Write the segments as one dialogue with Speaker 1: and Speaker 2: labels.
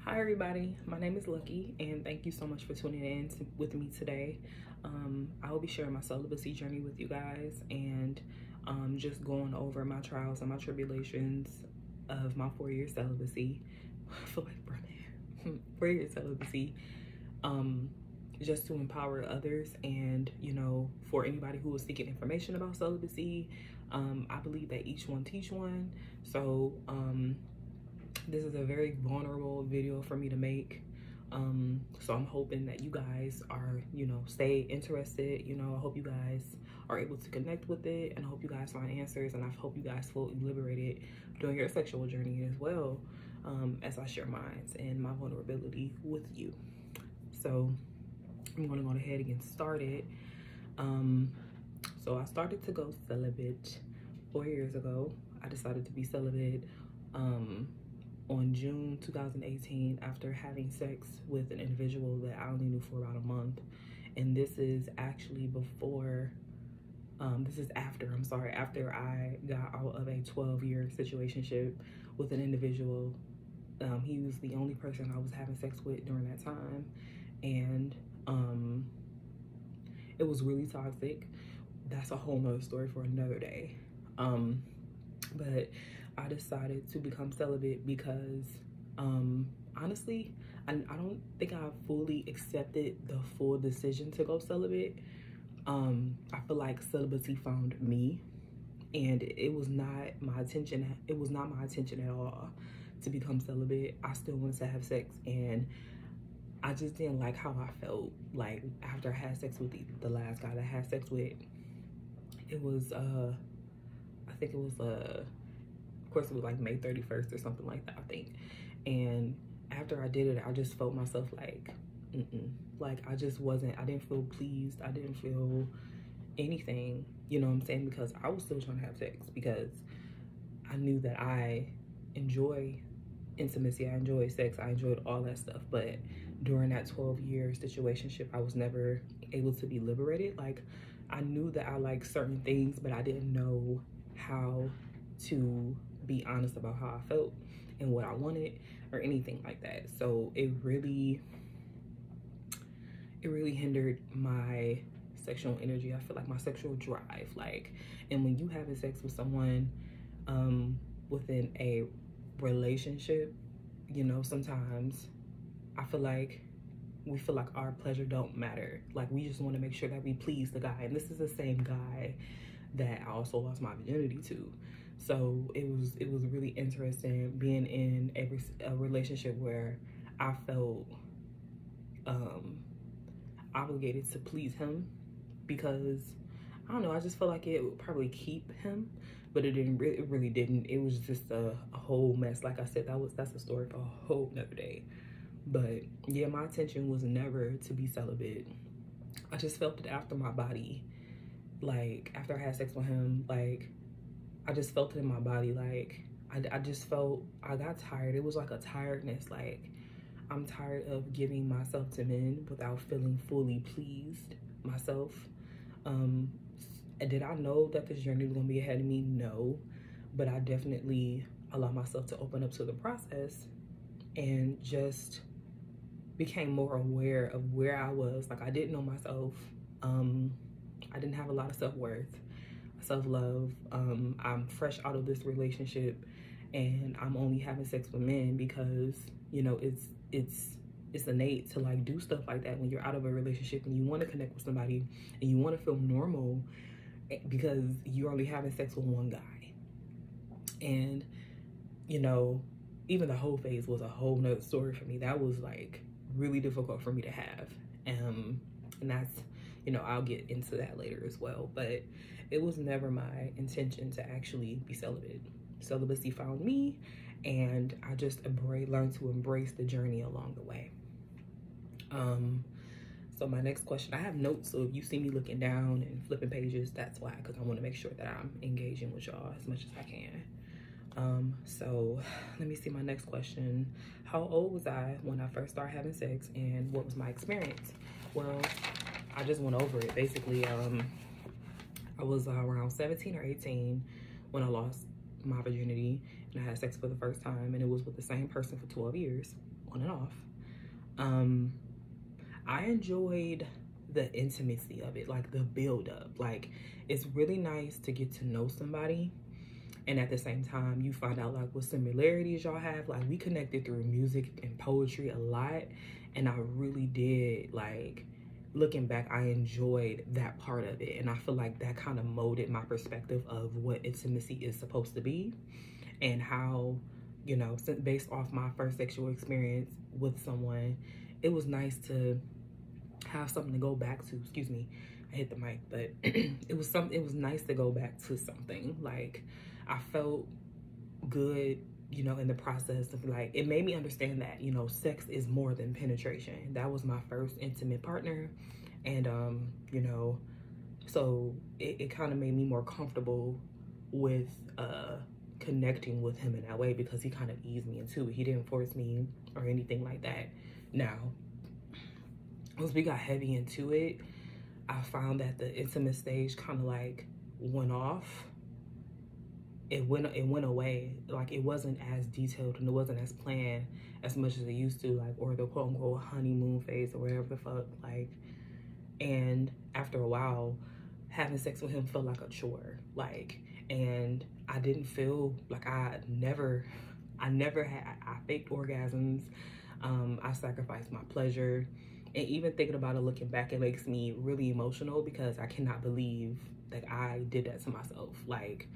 Speaker 1: Hi everybody, my name is Lucky and thank you so much for tuning in with me today. I will be sharing my celibacy journey with you guys and just going over my trials and my tribulations of my 4-year celibacy. I feel like Bernie. 4-year celibacy, just to empower others and, you know, for anybody who is seeking information about celibacy. I believe that each one teach one. So this is a very vulnerable video for me to make. So I'm hoping that you guys are, you know, stay interested. You know, I hope you guys are able to connect with it, and I hope you guys find answers, and I hope you guys feel liberated during your sexual journey as well, as I share mine and my vulnerability with you. So I'm gonna go ahead and get started. So I started to go celibate 4 years ago. I decided to be celibate on June 2018 after having sex with an individual that I only knew for about a month. And this is actually before, after I got out of a 12-year situationship with an individual. He was the only person I was having sex with during that time. And it was really toxic. That's a whole nother story for another day. But I decided to become celibate because honestly, I don't think I fully accepted the full decision to go celibate. I feel like celibacy found me, and it was not my intention. It was not my intention at all to become celibate. I still wanted to have sex, and I just didn't like how I felt like after I had sex with the last guy that I had sex with. It was I think it was of course it was like May 31st or something like that, I think. And after I did it, I just felt myself like like I didn't feel pleased. I didn't feel anything, you know what I'm saying? Because I was still trying to have sex, because I knew that I enjoy intimacy, I enjoy sex, I enjoyed all that stuff. But during that 12-year situationship, I was never able to be liberated. Like, I knew that I liked certain things, but I didn't know how to be honest about how I felt and what I wanted or anything like that. So it really hindered my sexual energy. I feel like my sexual drive, like, and when you having sex with someone within a relationship, you know, sometimes I feel like we feel like our pleasure don't matter. Like, we just want to make sure that we please the guy. And this is the same guy that I also lost my virginity to. So it was really interesting being in a relationship where I felt obligated to please him, because I don't know, I just felt like it would probably keep him, but it really didn't. It was just a whole mess. Like I said, that's a story for a whole nother day. But yeah, my intention was never to be celibate. I just felt it after my body, like after I had sex with him, like I just felt it in my body. Like I just felt, I got tired. It was like a tiredness. Like, I'm tired of giving myself to men without feeling fully pleased myself. And did I know that this journey was gonna be ahead of me? No, but I definitely allowed myself to open up to the process and just became more aware of where I was. Like, I didn't know myself. I didn't have a lot of self-worth, self-love. I'm fresh out of this relationship, and I'm only having sex with men because, you know, it's innate to like do stuff like that when you're out of a relationship and you want to connect with somebody and you want to feel normal, because you're only having sex with one guy. And, you know, even the whole phase was a whole nother story for me. That was like really difficult for me to have. And that's, you know, I'll get into that later as well. But it was never my intention to actually be celibate. Celibacy found me, and I just learned to embrace the journey along the way. So my next question, I have notes, so if you see me looking down and flipping pages, that's why, because I want to make sure that I'm engaging with y'all as much as I can. So let me see my next question. How old was I when I first started having sex, and what was my experience? Well, I just went over it. Basically, I was around 17 or 18 when I lost my virginity and I had sex for the first time, and it was with the same person for 12 years. on and off. I enjoyed the intimacy of it, like the build up. Like, it's really nice to get to know somebody, and at the same time you find out like what similarities y'all have. Like, we connected through music and poetry a lot, and I really did, like, looking back, I enjoyed that part of it, and I feel like that kind of molded my perspective of what intimacy is supposed to be, and how, you know, based off my first sexual experience with someone, it was nice to have something to go back to. Excuse me, I hit the mic, but it was nice to go back to something. Like, I felt good, you know, in the process of, like, it made me understand that, you know, sex is more than penetration. That was my first intimate partner, and you know, so it kind of made me more comfortable with connecting with him in that way, because he kind of eased me into it. He didn't force me or anything like that. Now, once we got heavy into it, I found that the intimate stage kind of like went off. It went away. Like, it wasn't as detailed and it wasn't as planned as much as it used to, like, or the quote unquote honeymoon phase or whatever the fuck. Like, and after a while, having sex with him felt like a chore. Like, and I didn't feel like I faked orgasms. I sacrificed my pleasure. And even thinking about it, looking back, it makes me really emotional, because I cannot believe that I did that to myself. Like,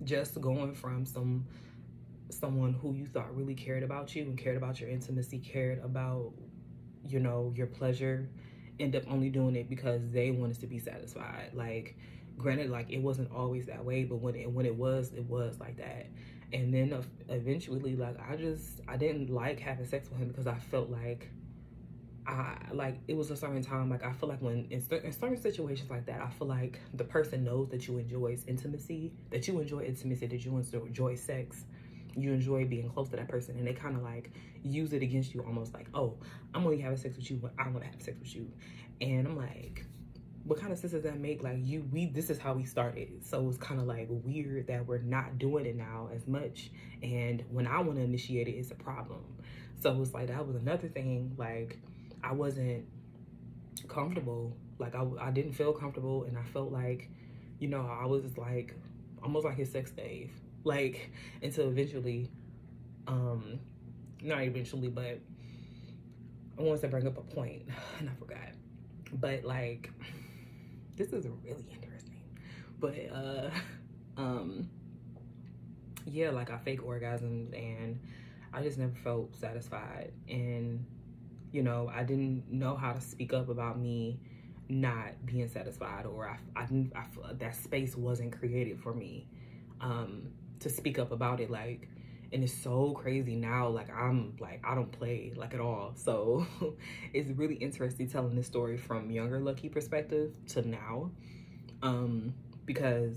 Speaker 1: just going from someone who you thought really cared about you and cared about your intimacy, cared about, you know, your pleasure, end up only doing it because they wanted to be satisfied. Like, granted, like, it wasn't always that way, but when it was like that. And then eventually, like, I didn't like having sex with him, because I felt like it was a certain time. Like, I feel like when in certain situations like that, I feel like the person knows that you enjoy intimacy, that you enjoy sex, you enjoy being close to that person, and they kind of like use it against you, almost like, oh, I'm only having sex with you when I want to have sex with you. And I'm like, what kind of sense does that make? Like, this is how we started. So it's kind of like weird that we're not doing it now as much, and when I want to initiate it, it's a problem. So it's like, that was another thing. Like, I wasn't comfortable. Like, I didn't feel comfortable, and I felt like, you know, I was like almost like his sex slave. Like, until eventually, not eventually, but I wanted to bring up a point and I forgot. But like, this is really interesting. But yeah, like, I fake orgasms, and I just never felt satisfied. And, you know, I didn't know how to speak up about me not being satisfied, or I feel that space wasn't created for me to speak up about it. Like, and it's so crazy now. Like, I don't play, like, at all. So it's really interesting telling this story from younger Lucky perspective to now, because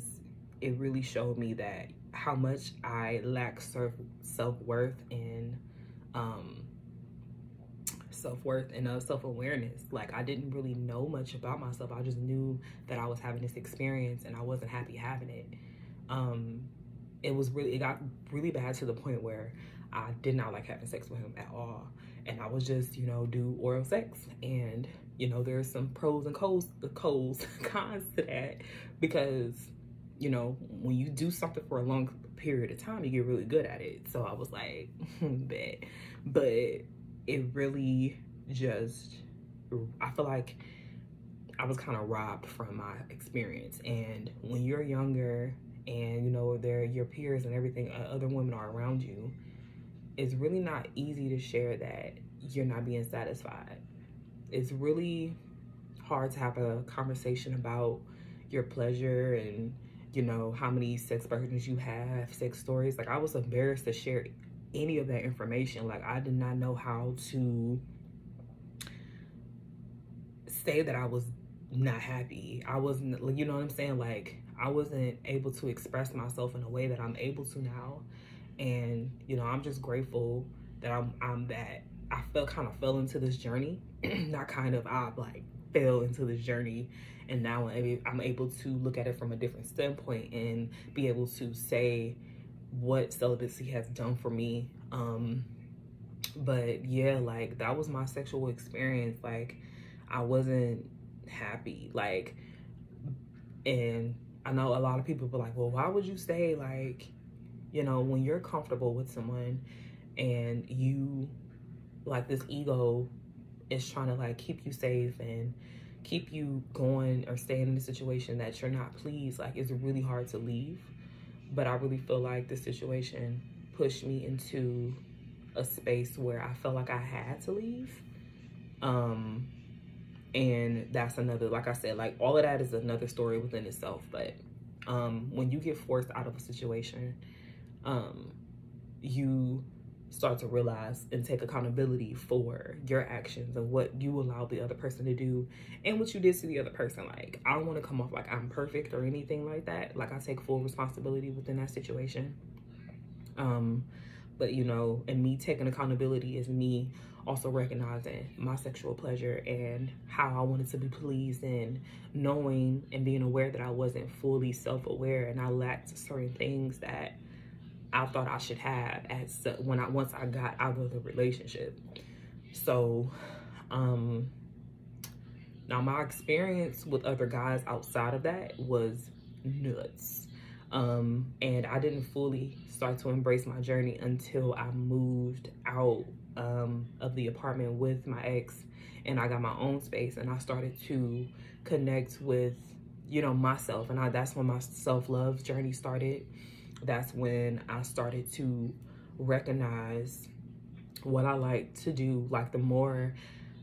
Speaker 1: it really showed me that how much I lack self-worth and self-awareness. Like, I didn't really know much about myself. I just knew that I was having this experience and I wasn't happy having it. It got really bad to the point where I did not like having sex with him at all. And I was just, you know, do oral sex. And, you know, there's some pros and cons to that, because, you know, when you do something for a long period of time, you get really good at it. So I was like, bet. But it really just, I feel like I was kind of robbed from my experience. And when you're younger and, you know, your peers and everything, other women are around you, it's really not easy to share that you're not being satisfied. It's really hard to have a conversation about your pleasure and, you know, how many sex partners you have, sex stories. Like, I was embarrassed to share any of that information. Like, I did not know how to say that I was not happy. I wasn't, you know what I'm saying? Like, I wasn't able to express myself in a way that I'm able to now. And, you know, I'm just grateful that I fell into this journey. I like fell into this journey, and now I'm able to look at it from a different standpoint and be able to say what celibacy has done for me. But yeah, like that was my sexual experience. Like I wasn't happy. Like, and I know a lot of people be like, well, why would you stay? Like, you know, when you're comfortable with someone and you, like, this ego is trying to like keep you safe and keep you going or staying in a situation that you're not pleased, like it's really hard to leave. But I really feel like the situation pushed me into a space where I felt like I had to leave. And that's another, like I said, like all of that is another story within itself. But when you get forced out of a situation, you start to realize and take accountability for your actions and what you allowed the other person to do and what you did to the other person. Like, I don't want to come off like I'm perfect or anything like that. Like, I take full responsibility within that situation. But you know, and me taking accountability is me also recognizing my sexual pleasure and how I wanted to be pleased, and knowing and being aware that I wasn't fully self-aware and I lacked certain things that I thought I should have once I got out of the relationship. So now my experience with other guys outside of that was nuts. And I didn't fully start to embrace my journey until I moved out of the apartment with my ex, and I got my own space, and I started to connect with, you know, myself. And that's when my self-love journey started. That's when I started to recognize what I like to do. Like, the more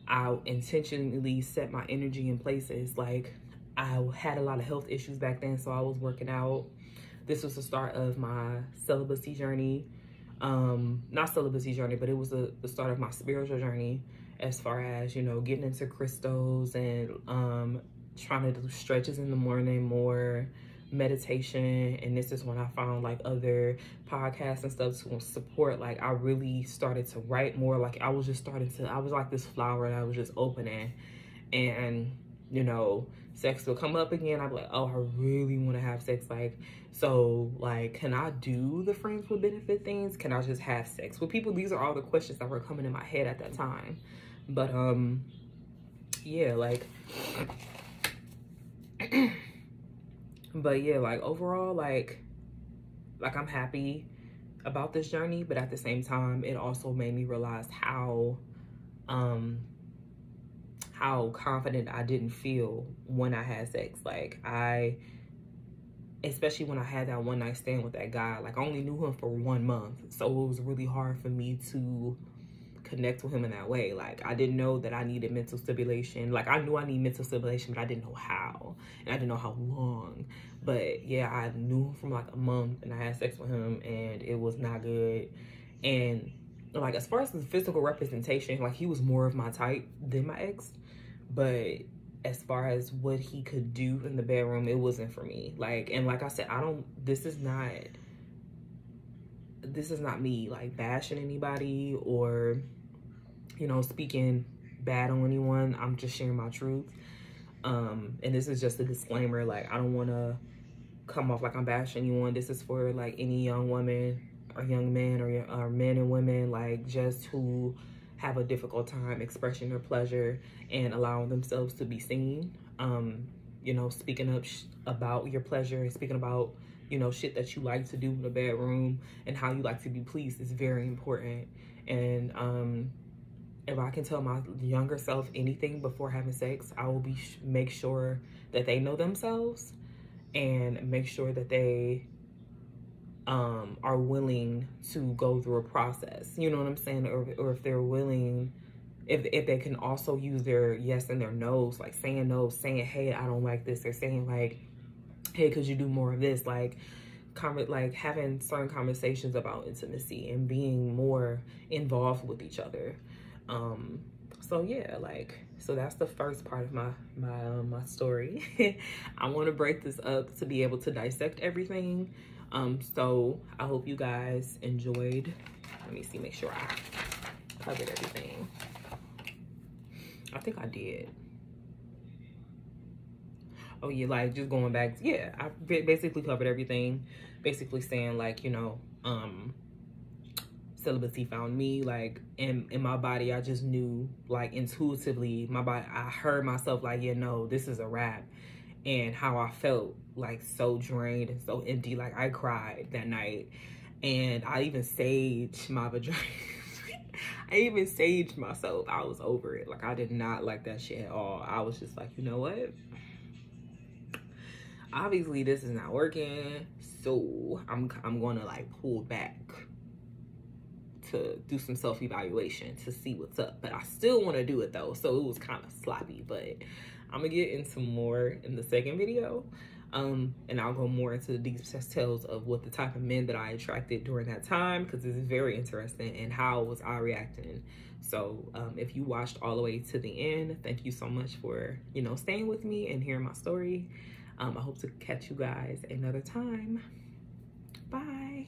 Speaker 1: I intentionally set my energy in places, like I had a lot of health issues back then, so I was working out. This was the start of my celibacy journey. Not celibacy journey, but it was the start of my spiritual journey, as far as, you know, getting into crystals and trying to do stretches in the morning, more meditation. And this is when I found like other podcasts and stuff to support. Like, I really started to write more. Like, I was like this flower that was just opening, and you know, sex will come up again. I'd be like, oh, I really want to have sex. Like, so like, can I do the friends with benefit things? Can I just have sex with people? These are all the questions that were coming in my head at that time. But yeah, like but yeah, like overall, like I'm happy about this journey, but at the same time, it also made me realize how confident I didn't feel when I had sex. Like, especially when I had that one night stand with that guy, like I only knew him for 1 month. So it was really hard for me to connect with him in that way. Like, I didn't know that I needed mental stimulation. Like, I knew I needed mental stimulation, but I didn't know how, and I didn't know how long. But yeah, I knew him from like a month, and I had sex with him, and it was not good. And like, as far as the physical representation, like, he was more of my type than my ex. But as far as what he could do in the bedroom, it wasn't for me. Like, and like I said, this is not me like bashing anybody or, you know, speaking bad on anyone. I'm just sharing my truth. And this is just a disclaimer. Like, I don't want to come off like I'm bashing anyone. This is for like any young woman or young men or men and women, like, just who have a difficult time expressing their pleasure and allowing themselves to be seen. You know, speaking up about your pleasure and speaking about, you know, shit that you like to do in the bedroom and how you like to be pleased is very important. And if I can tell my younger self anything before having sex, I will make sure that they know themselves and make sure that they are willing to go through a process. You know what I'm saying? Or if they're willing, if they can also use their yes and their no's, like saying no, saying, hey, I don't like this, or saying like, hey, could you do more of this? Like having certain conversations about intimacy and being more involved with each other. So yeah, like, so that's the first part of my story. I want to break this up to be able to dissect everything. So I hope you guys enjoyed. Let me see, make sure I covered everything. I think I did. Oh yeah, like just going back, yeah, I basically covered everything. Basically saying like, you know, celibacy found me. Like in my body, I just knew, like intuitively, my body, I heard myself like, yeah, no, this is a wrap. And how I felt, like so drained and so empty. Like I cried that night, and I even saged my vagina. I even saged myself. I was over it. Like I did not like that shit at all. I was just like, you know what? Obviously this is not working, so I'm gonna like pull back to do some self-evaluation to see what's up. But I still want to do it though, so it was kind of sloppy. But I'm gonna get into more in the second video, and I'll go more into the deep details of what the type of men that I attracted during that time, because it's very interesting, and how was I reacting. So if you watched all the way to the end, thank you so much for, you know, staying with me and hearing my story. I hope to catch you guys another time. Bye.